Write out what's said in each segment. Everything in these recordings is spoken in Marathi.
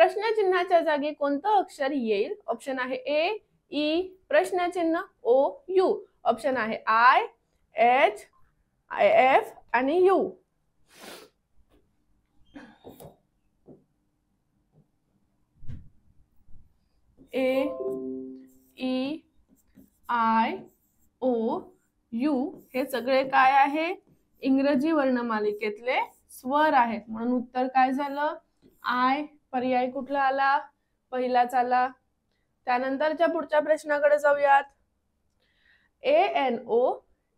प्रश्नचिन्हाच्या जागी कोणतं अक्षर येईल? ऑप्शन आहे ए ई प्रश्नचिन्ह ओ यू, ऑप्शन आहे आय एच एफ आणि U. A E I O U हे सगळे काय आहे? इंग्रजी वर्णमालिकेतले स्वर आहेत, म्हणून उत्तर काय झालं? आय. पर्याय कुठला आला? पहिलाच आला. त्यानंतरच्या पुढच्या प्रश्नाकडे जाऊयात. ANO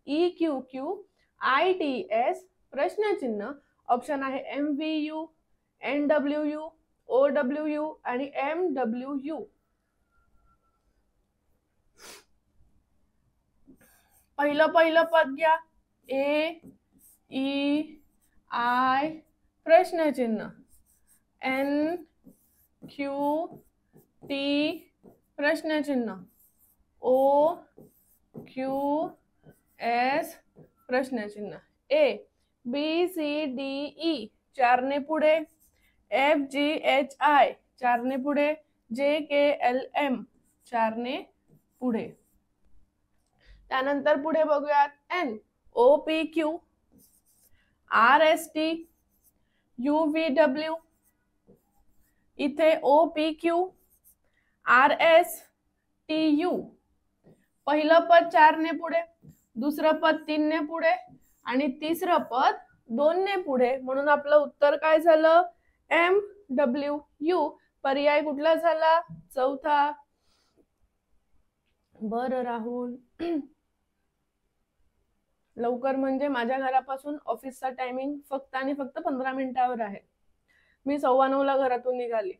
EQQ ITS प्रश्नचिन्ह, ऑप्शन आहे MVU NWU OWU आणि MWU. पहिलं पद घ्या. ए ई आय प्रश्नचिन्ह एन क्यू टी प्रश्नचिन्ह ओ क्यू एस प्रश्नचिन्ह. A B C D E चारने पुढे, एफ जी एच आय चारने पुढे, जे के एल एम चारने पुढे. त्यानंतर पुढे बघूयात. N O P Q R S T U V W, इथे O P Q R S T U. पहिलं पद 4 ने पुढे, दुसरं पद 3 ने पुढे आणि तिसरं पद 2 ने पुढे, म्हणून आपलं उत्तर काय झालं? M W U. पर्याय कुठला झाला? चौथा. बरं राहुल, लवकर म्हणजे माझ्या घरापासून ऑफिसचा टायमिंग फक्त आणि फक्त 15 मिनिटावर आहे. मी 9:15 ला घरातून निघाली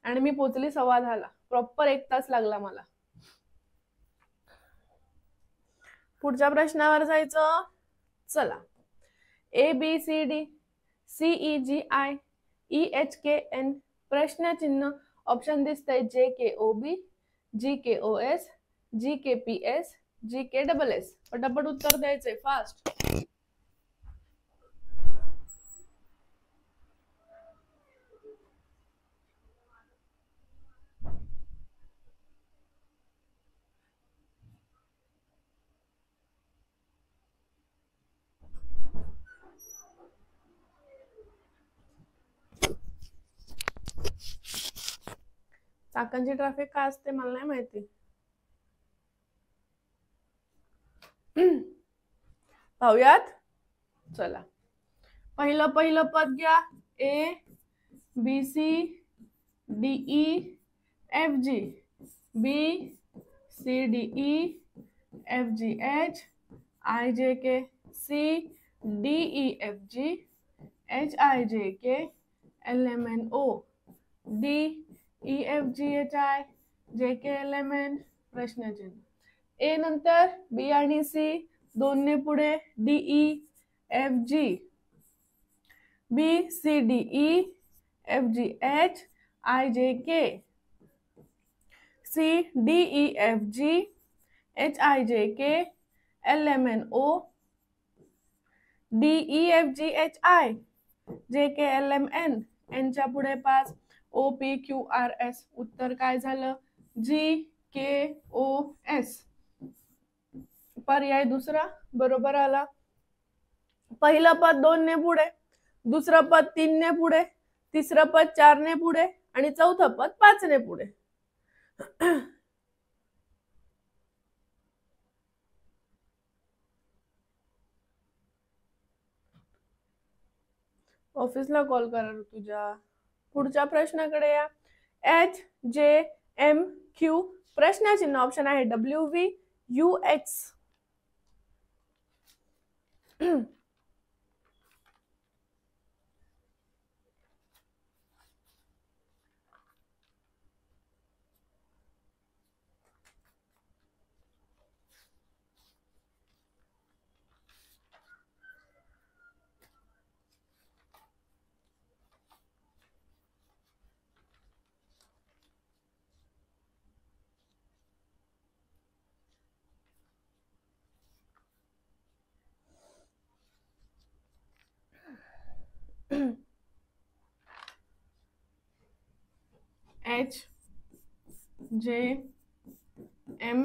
आणि मी पोचली 10:15 ला. प्रॉपर 1 तास लागला मला. पुढच्या प्रश्नावर जायचं. चला. A B C D C E G I E H K N प्रश्नचिन्ह, ऑप्शन दिसतंय जे K O B G K O S G K P S G K double S. पटापट उत्तर द्यायचंय, फास्ट. चाकणची ट्रॅफिक काय असते मला नाही माहिती. पाहूयात. चला. पहिलं पद घ्या. A B C D E F G, B C D E F G H I J K, C D E F G H I J K L M N O, D E F G H I J K L M N प्रश्नचिन्ह. ए नंतर बी आणि सी 2 ने पुढे, D E F G, B C D E F G H I J K, C D E F G H I J K L M N O, D E F G H I J K L M N, एनच्या पुढे 5, O P Q R S. उत्तर काय झालं? G K O S. पर्याय दुसरा बरोबर आला. पहिलं पद 2 ने पुढे, दुसरं पद 3 ने पुढे, तिसरं पद 4 ने पुढे आणि चौथं पद 5 ने पुढे. ऑफिसला कॉल करा तुझ्या. पुढच्या प्रश्नाकडे या. एच जे एम क्यू प्रश्नचिन्ह, ऑप्शन आहे W V you x. H J M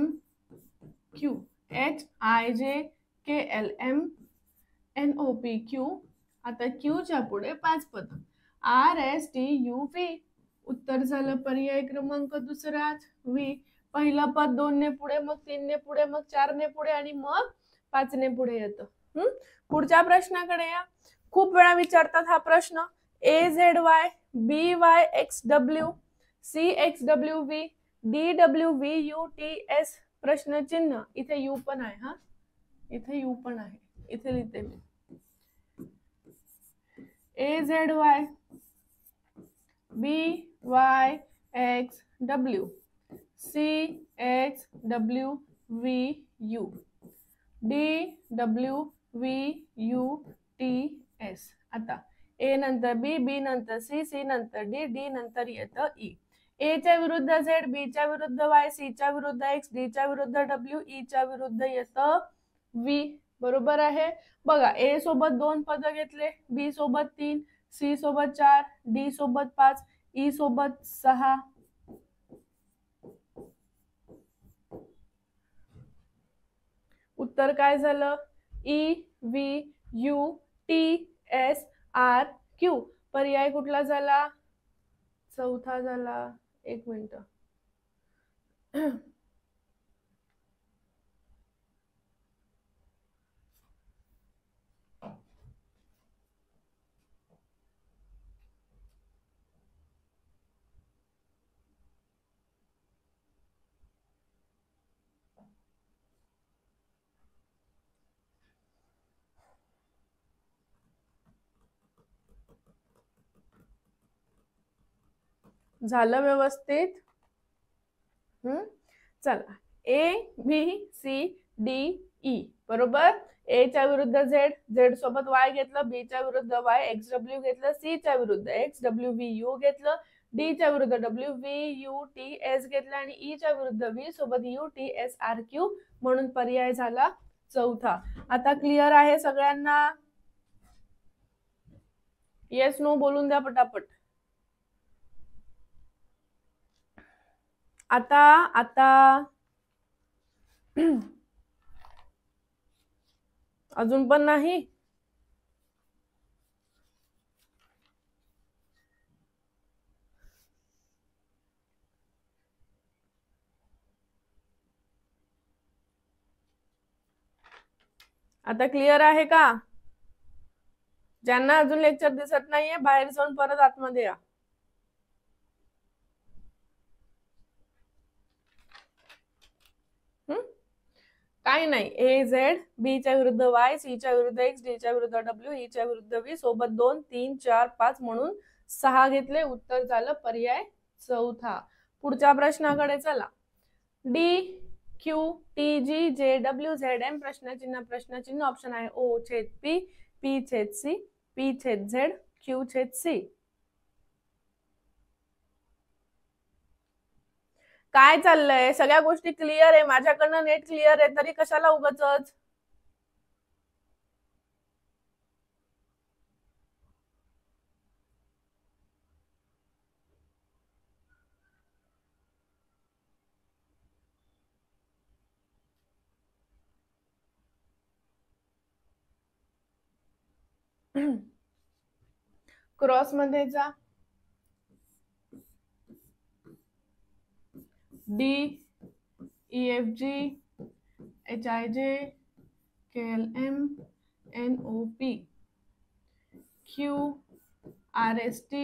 Q H I J K L M N O P Q. आता Q च्या पुढे 5 पद R S T U V. उत्तर झालं पर्याय क्रमांक दुसराच V. पहिलं पद 2 ने पुढे, मग 3 ने पुढे, मग 4 ने पुढे आणि मग 5 ने पुढे येतं. पुढच्या प्रश्नाकडे या. खूप वेळा विचारतात हा प्रश्न. A Z Y B Y X W C X W V D W V U T S प्रश्नचिन्ह. इथे U पण आहे. हा इथे U पण आहे. इथे लिहिते मी. A Z Y B Y X W C X W V U D W V U T S. आता A नंतर B, B नंतर C, C नंतर D, D नंतर येतं E. A च्या विरुद्ध Z, B च्या विरुद्ध Y, C च्या विरुद्ध X, D च्या विरुद्ध W, E च्या विरुद्ध येतं V. बरोबर आहे. बघा A सोबत 2 पद घेतले, B सोबत 3, C सोबत 4, D सोबत 5, E सोबत 6. उत्तर काय झालं? E V U T S R Q. पर्याय कुठला झाला? चौथा झाला. एक मिनिट. झालं व्यवस्थित? चला. A B C D E. बरोबर. A च्या विरुद्ध Z, Z सोबत Y घेतलं, B च्या विरुद्ध Y X W घेतलं, C च्या विरुद्ध X W V U घेतलं, D च्या विरुद्ध W V U T S घेतलं आणि E च्या विरुद्ध V सोबत U T S R Q. म्हणून पर्याय झाला चौथा. आता क्लिअर आहे सगळ्यांना? येस नो बोलून द्या पटापट. आता अजून पण नाही? आता क्लिअर आहे का? ज्यांना अजून लेक्चर दिसत नाहीये बाहेर जाऊन परत आतमध्ये या. काय नाही. A Z B च्या विरुद्ध Y, C च्या विरुद्ध X, D च्या विरुद्ध W, E च्या विरुद्ध V सोबत 2, 3, 4, 5 म्हणून 6 घेतले. उत्तर झालं पर्याय चौथा. पुढच्या प्रश्नाकडे चला. D Q T G J W Z M प्रश्नचिन्ह ऑप्शन आहे O छेद P, P छेद C, P छेद Z, Q छेद C. काय चाललंय? सगळ्या गोष्टी क्लिअर आहे. माझ्याकडनं नेट क्लिअर आहे तरी कशाला उगाचच? क्रॉस मध्ये जा. D E F G H I J K L M N O P Q R S T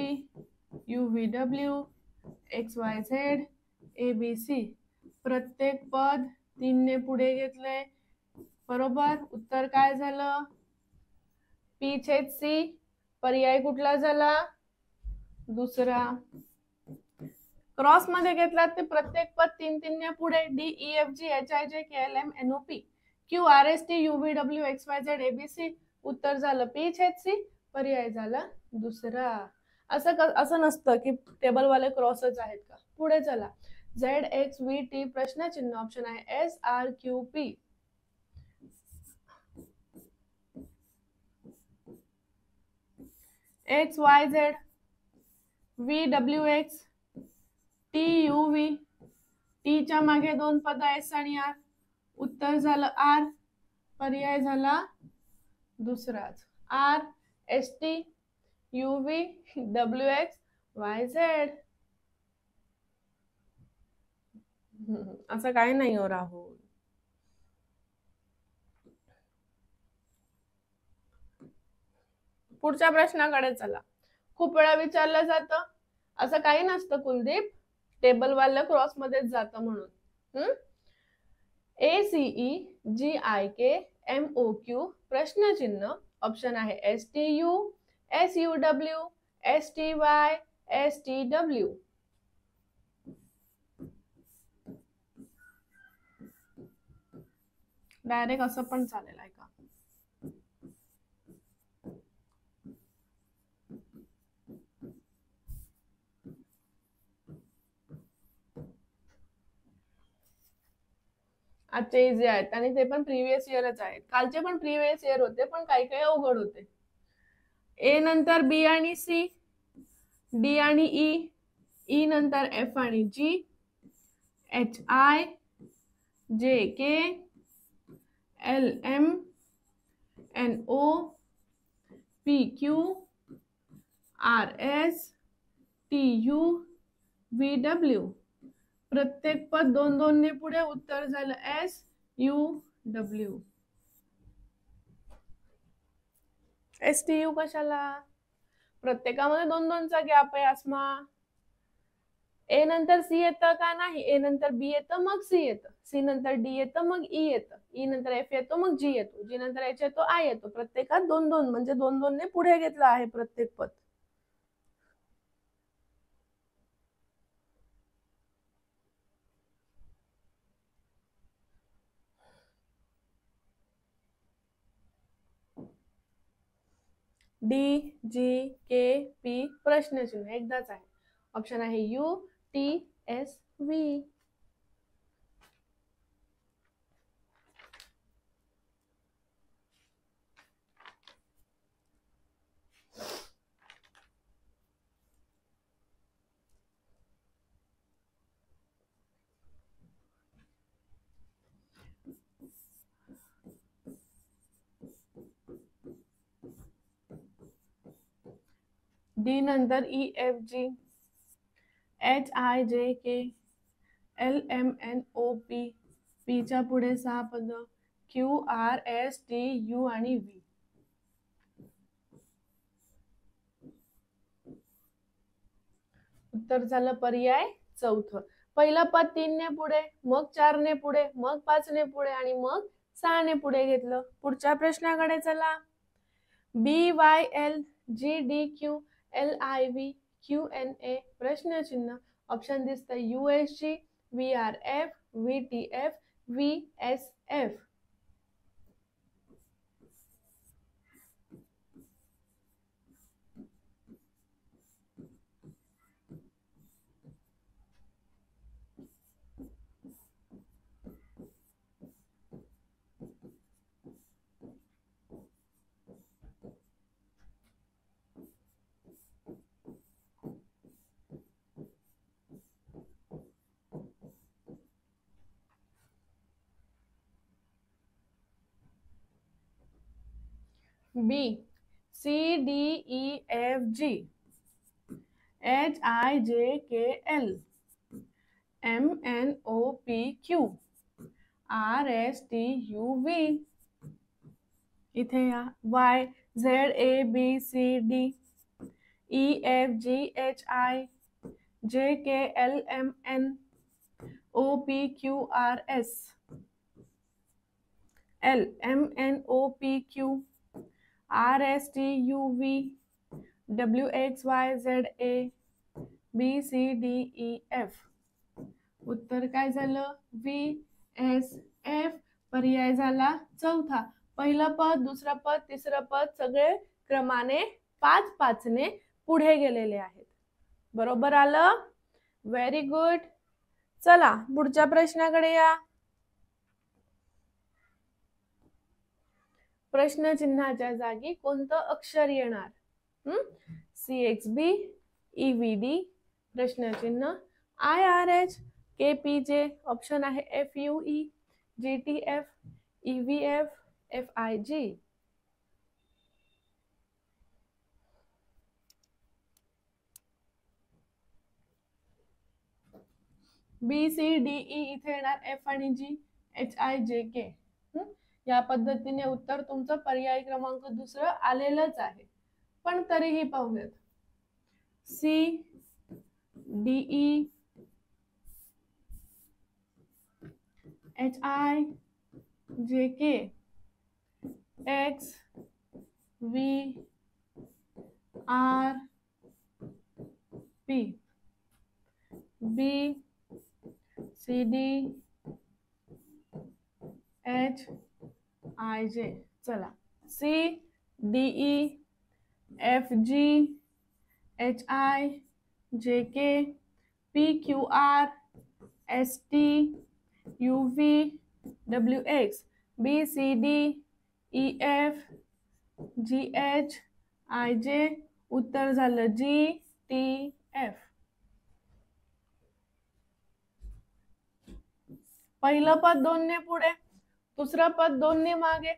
U V W X Y Z A B C. प्रत्येक पद 3 ने पुढे घेतले. बरोबर. उत्तर काय झालं? P छेद C. पर्याय कुठला झाला? दुसरा. क्रॉस मध्ये घेतला ते प्रत्येक पद 3 ने पुढे. D E F G H I J K L M N O P Q R S T U V W X Y Z A B C. उत्तर झालं P छेद C. पर्याय झाला दुसरा. असं नसतं की टेबल वाले क्रॉसच आहेत का. पुढे चला. Z X V T प्रश्नचिन्ह ऑप्शन आहे S R Q P. X Y Z V W X T U V, टीच्या मागे 2 पद एस आणि आर, उत्तर झालं आर, पर्याय झाला दुसराच R S T U V W X Y Z. असं काही नाही हो राहुल. पुढच्या प्रश्नाकडे चला. खूप वेळा विचारलं जातं, असं काही नसतं कुलदीप, टेबल वाला क्रॉस मध्येच जातं म्हणून. ACE GIK MOQ प्रश्नचिन्ह. ऑप्शन आहे STU, SUW, STY, STW. Direct असं पण चालेल आहे का? आजचे इझी आहेत आणि ते पण प्रिव्हियस इयरच आहेत. कालचे पण प्रिव्हियस इयर होते, पण काही काही अवघड होते. ए नंतर बी आणि सी, डी आणि ई, ई नंतर एफ आणि G, H I, J K, L M, N O, P Q, R S, T U, V W. प्रत्येक पद 2-2 ने पुढे, उत्तर झालं S U W. S T U कशाला? प्रत्येकामध्ये 2-2चा गॅप आहे आसमा. ए नंतर सी येतं का नाही? ए नंतर बी येतं, मग सी येतं, सी नंतर डी येतं, मग ई येतं, ई नंतर एफ येतो, मग जी येतो, जी नंतर एच येतो, आय येतो. प्रत्येकात 2-2 म्हणजे 2-2 ने पुढे घेतलं आहे प्रत्येक पद. डी जी के पी प्रश्नचिन्ह एकदाच आहे. ऑप्शन आहे U T S V. D नंतर E F G, H I J K, L M N O P, पीच्या पुढे 6 पद, Q R S T U आणि व्ही. उत्तर झालं पर्याय चौथं. पहिलं पद 3 ने पुढे, मग 4 ने पुढे, मग 5 ने पुढे आणि मग 6 ने पुढे घेतलं. पुढच्या प्रश्नाकडे चला. B Y L G D Q L I V Q N A प्रश्नचिन्ह. ऑप्शन दिसतं U S G, V R F, V T F, V S F. B C D E F G, H I J K L, M N O P Q, R S T U V. इथे या Y Z A B C D, E F G H I, J K L M N O P Q R S, L M N O P Q, R S T U V, W X Y Z A, B C D E F. उत्तर काय झालं? V S F. पर्याय झाला चौथा. पहिलं पद, दुसरं पद, तिसरं पद सगळे क्रमाने 5-5 ने पुढे गेलेले आहेत. बरोबर आलं? Very good. चला पुढच्या प्रश्नाकडे या. प्रश्नचिन्हाच्या जागी कोणतं अक्षर येणार? CXB EVD प्रश्नचिन्ह. IRH, KPJ, ऑप्शन आहे FUE, GTF, EVF, FIG. BCDE इथे येणार F आणि G, HIJK. या पद्धतीने उत्तर तुमचं पर्याय क्रमांक दुसरं आलेलंच आहे, पण तरीही पाहूयात. CDE, HIJK, XVRP, BCD, HIJ. चला, CDE, FG, HIJK, PQR, ST, UV, WX, BCD, EF, GH, IJ. उत्तर झालं GTF. पहिलं पद 2 ने पुढे, दुसरं पद 2 ने मागे,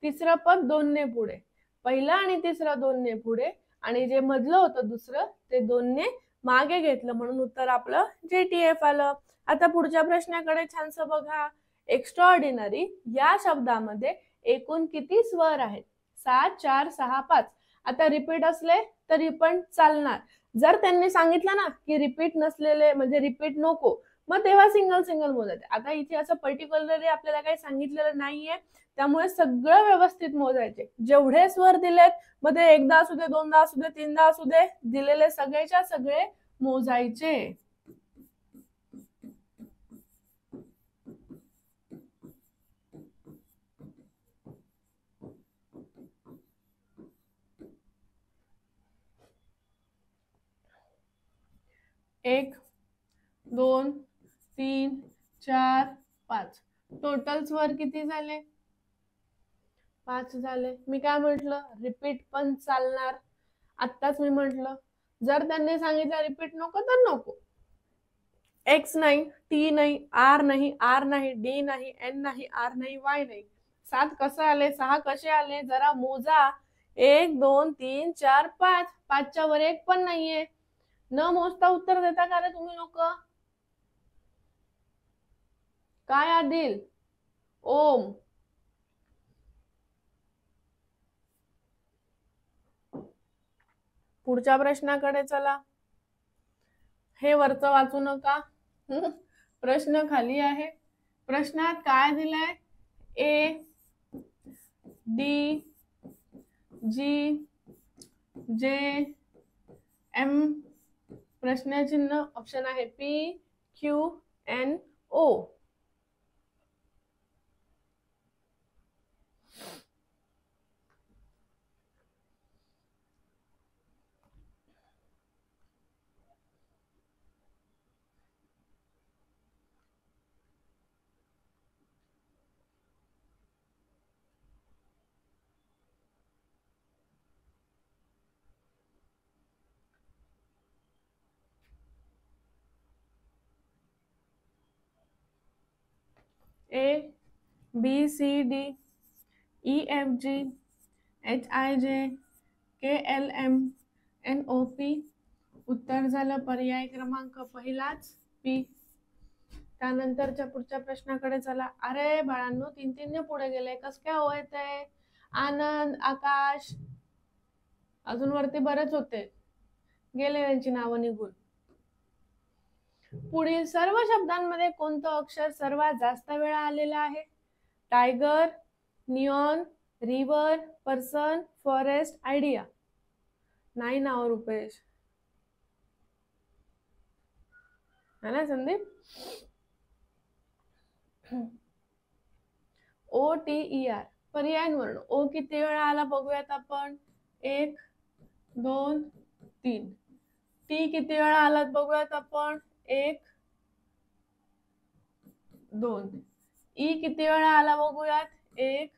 तिसरं पद 2 ने पुढे. पहिलं आणि तिसरं 2 ने पुढे आणि जे मधलं होतं दुसरं ते 2 ने मागे घेतलं, म्हणून उत्तर आपलं JTF आलं. आता पुढच्या प्रश्नाकडे छानसं बघा. एक्स्ट्राऑर्डिनरी या शब्दामध्ये एकूण किती स्वर आहेत? 7, 4, 6, 5. आता रिपीट असले तरी पण चालणार. जर त्यांनी सांगितलं ना की रिपीट नसलेले म्हणजे रिपीट नको, मग तेव्हा सिंगल सिंगल मोजायचे. आता इथे असं पर्टिक्युलरली आपल्याला काही सांगितलेलं नाहीये, त्यामुळे सगळं व्यवस्थित मोजायचे. जेवढे स्वर दिलेत, मध्ये एकदा असू दे, दोनदा असू दे, तीनदा असू दे, दिलेले सगळेच्या सगळे मोजायचे. एक, 2, 3, 4, 5. टोटल स्वर किती झाले? 5 झाले. मी काय म्हटलं? रिपीट पण चालणार. आत्ताच मी म्हटलं जर त्यांनी सांगितलं रिपीट नको तर नको. X नाही, T नाही, R नाही, R नाही, D नाही, N नाही, R नाही, Y नाही. 7 कसं आले? 6 कसे आले? जरा मोजा. 1, 2, 3, 4, 5. 5च्या वर एक पण नाहीये. न मोजता उत्तर देता का रे तुम्ही लोक? काय आदिल? ओम. पुढच्या प्रश्नाकडे चला. हे वरचं वाचू नका. प्रश्न खाली आहे. प्रश्नात काय दिलंय? A, D, G, J, M. प्रश्नचिन्ह ऑप्शन आहे P, Q, N, O. A, B, C, D, E, F, G, H, I, J, K, L, M, N, O, P. उत्तर झालं पर्याय क्रमांक पहिलाच P. त्यानंतरच्या पुढच्या प्रश्नाकडे चला. अरे बाळांनो, 3-3 ने पुढे गेले. कस काय हो येतंय? आनंद, आकाश, अजून वरती बरेच होते, गेले त्यांची नावं निघून. पुढील सर्व शब्दांमध्ये कोणतं अक्षर सर्वात जास्त वेळा आलेलं आहे? Tiger, neon, river, person, forest, idea. नाही नाव रुपेश, है ना संदीप? OTER पर्याय वर्ण. ओ किती वेळा आला बघूयात आपण. 1, 2, 3. टी किती वेळा आलात बघूयात आपण. 1, 2. ई किती वेळा आला बघूयात. 1,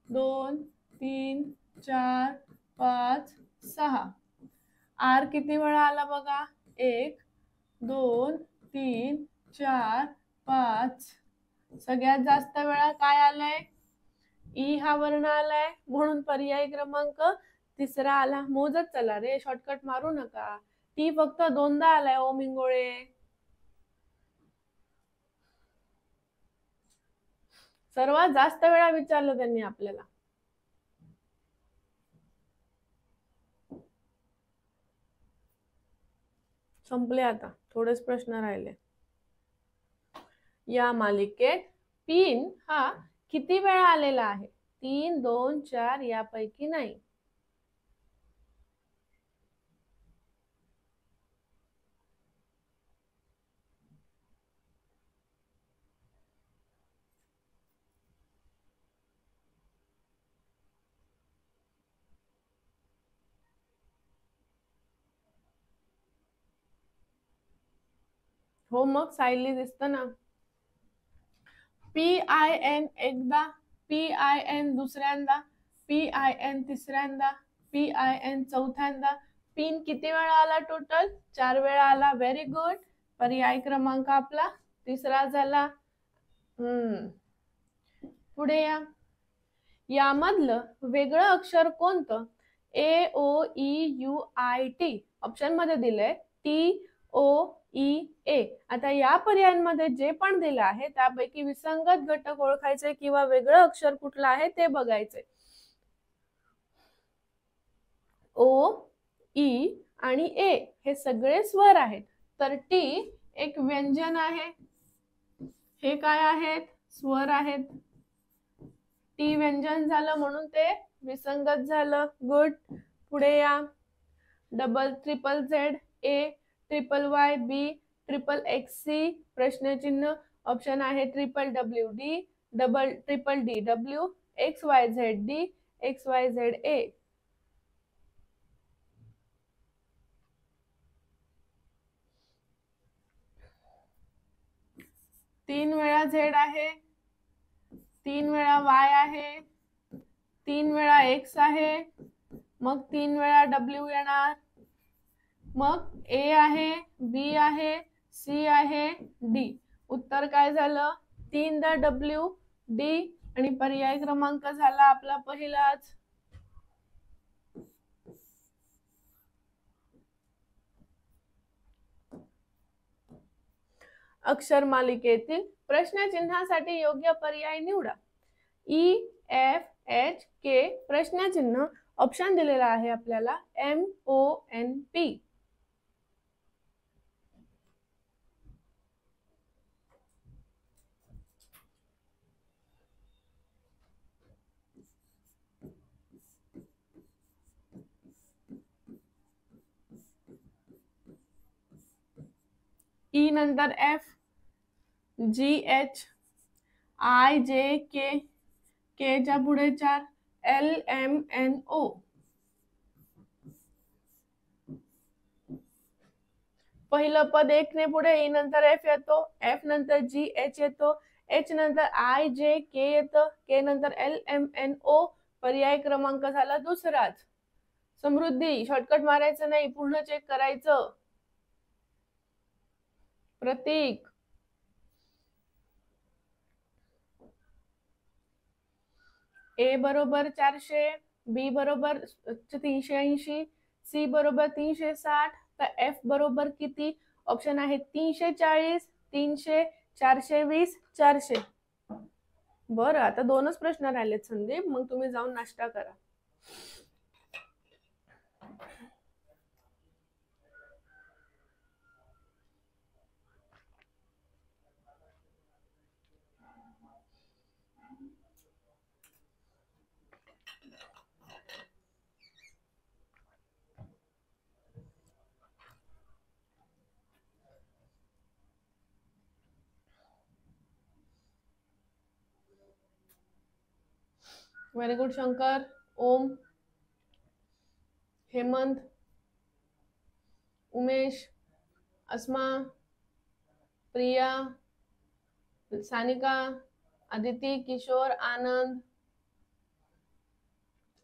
2, 3, 4, 5, 6. आर किती वेळा आला बघा. 1, 2, 3 4 5 सगळ्यात जास्त वेळा काय आलंय? ई हा वर्ण आलाय, म्हणून पर्याय क्रमांक तिसरा आला. मोजत चला रे, शॉर्टकट मारू नका. टी फक्त दोनदा आलाय ओ मिंगोळे. सर्वात जास्त वेळा विचारलं त्यांनी आपल्याला. संपले आता, थोडेच प्रश्न राहिले. या मालिकेत पिन हा किती वेळा आलेला आहे? 3 2 4 यापैकी नाही. हो मग सायली दिसतं ना. PIN एकदा, PIN दुसऱ्यांदा, PIN तिसऱ्यांदा, PIN चौथ्यांदा. पिन किती वेळा आला टोटल? 4 वेळा आला. Very good. पर्याय क्रमांक आपला तिसरा झाला. पुढे या. यामधलं वेगळं अक्षर कोणतं? AOEUIT ऑप्शन मध्ये दिलंय TOEA. आता या पर्यायांमध्ये जे पण दिलं आहे त्यापैकी विसंगत घटक ओळखायचे किंवा वेगळं अक्षर कुठलं आहे ते बघायचे. O, E आणि A हे सगळे स्वर आहेत, तर T एक व्यंजन आहे. हे काय आहेत? स्वर आहेत. टी व्यंजन झालं म्हणून ते विसंगत झालं. गुड. पुढे या. Double triple Z A, triple Y B, triple X C. प्रश्नचिन्ह. ऑप्शन आहे triple W D, double triple D W, X Y Z D, X Y Z A. तीन वेळा झेड आहे, 3 वेळा वाय आहे, 3 वेळा एक्स आहे, मग 3 वेळा डब्ल्यू येणार, मग ए आहे, बी आहे, सी आहे, डी. उत्तर काय झालं? 3दा डब्ल्यू डी आणि पर्याय क्रमांक झाला आपला पहिलाच. अक्षर मालिकेतील प्रश्नचिन्हासाठी योग्य पर्याय निवडा. EFHK प्रश्नचिन्ह ऑप्शन दिलेला आहे आपल्याला MONP. ई नंतर F, GH, IJK, K च्या पुढे 4, LMNO. पहिलं पद 1 ने पुढे ई नंतर F येतो, F नंतर GH येतो, H नंतर IJK येतं, K नंतर LMNO. पर्याय क्रमांक झाला दुसराच. समृद्धी, शॉर्टकट मारायचं नाही, पूर्ण चेक करायचं. प्रतीक, ए बरोबर 400, बी बरोबर 380, सी बरोबर 360, तर एफ बरोबर किती? ऑप्शन आहे 340, 300, 420, 400. बरं, आता 2च प्रश्न राहिलेत संदीप, मग तुम्ही जाऊन नाश्ता करा. व्हेरी गुड शंकर, ओम, हेमंत, उमेश, अस्मा, प्रिया, सानिका, आदिती, किशोर, आनंद.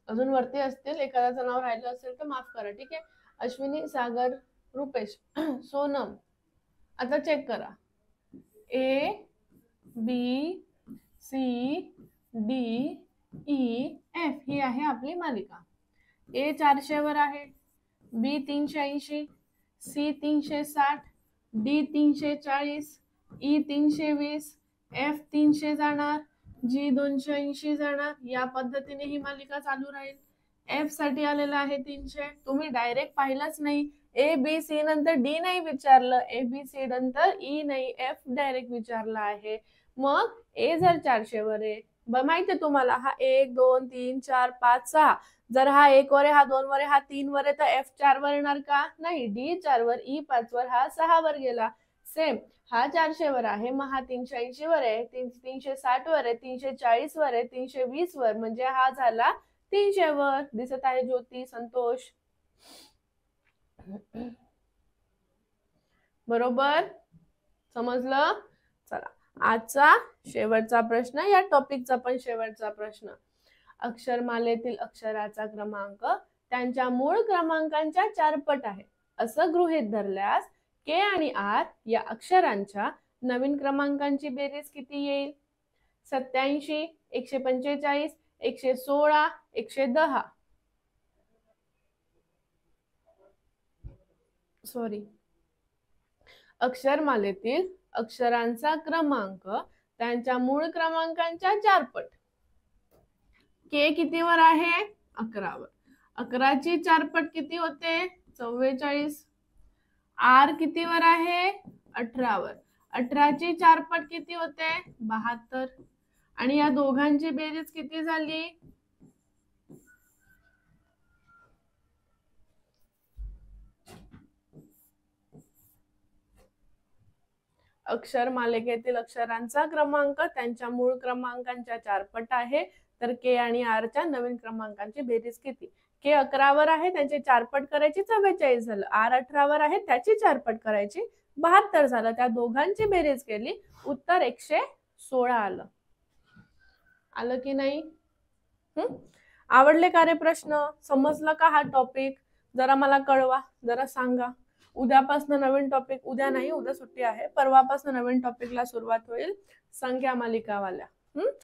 अजून वरती असतील, एखाद्याचं नाव राहिलं असेल तर माफ करा, ठीक आहे. अश्विनी, सागर, रुपेश, सोनम, आता चेक करा, A B C D E F ही आहे आपली मालिका. ए 400 वर आहे, B 380, C 360, D 340, E 320, F 300 जाणार, जी 280 जाणार. या पद्धतीने ही मालिका चालू राहील. एफ साठी आलेला आहे 300. तुम्ही डायरेक्ट पाहिलंच नाही, ए बी सी नंतर डी नाही विचारलं, ए बी सी नंतर ई नाही, एफ डायरेक्ट विचारला आहे. मग ए जर 400 वर आहे, माहितीये तुम्हाला हा 1 2 3 4 5 6, जर हा 1 वर आहे, हा 2 वर आहे, हा 3 वर आहे, तर एफ 4 वर येणार का? नाही. डी 4 वर, ई 5 वर, हा 6 वर गेला. सेम हा 400 वर आहे, मग हा 380 वर आहे, 360 वर आहे, 340 वर आहे, 320 वर, म्हणजे हा झाला 300 वर. दिसत आहे ज्योती, संतोष? बरोबर? समजलं? चला, आजचा शेवटचा प्रश्न, या टॉपिकचा पण शेवटचा प्रश्न. अक्षरमालेतील अक्षराचा क्रमांक त्यांच्या मूळ क्रमांकांच्या 4 पट आहे असं गृहीत धरल्यास के आणि आर या अक्षरांच्या नवीन क्रमांकांची बेरीज किती येईल? 87, 145, 116, 110. सॉरी, अक्षरमालेतील अक्षरांचा क्रमांक त्यांच्या मूळ क्रमांकांच्या 4 पट. के कितीवर आहे? 11 वर. 11 ची 4 पट किती होते? 44. आर कितीवर आहे? 18 वर. 18 ची 4 पट किती होते? 72. आणि या दोघांची बेरीज किती झाली? अक्षर मालिकेतील अक्षरांचा क्रमांक त्यांच्या मूळ क्रमांकांच्या 4 पट आहे, तर के आणि आर च्या नवीन क्रमांकांची बेरीज किती? के 11 वर आहे, त्यांचे 4 पट करायची 44 झालं. आर 18 वर आहे, त्याची 4 पट करायची 72 झालं. त्या दोघांची बेरीज केली, उत्तर 116 आलं. आलं की नाही? आवडले का रे प्रश्न? समजलं का हा टॉपिक? जरा मला कळवा, जरा सांगा. उद्यापासून नवीन टॉपिक, उद्या नाही, उद्या सुट्टी आहे, परवापासून नवीन टॉपिकला सुरुवात होईल, संख्या मालिकावाल्या.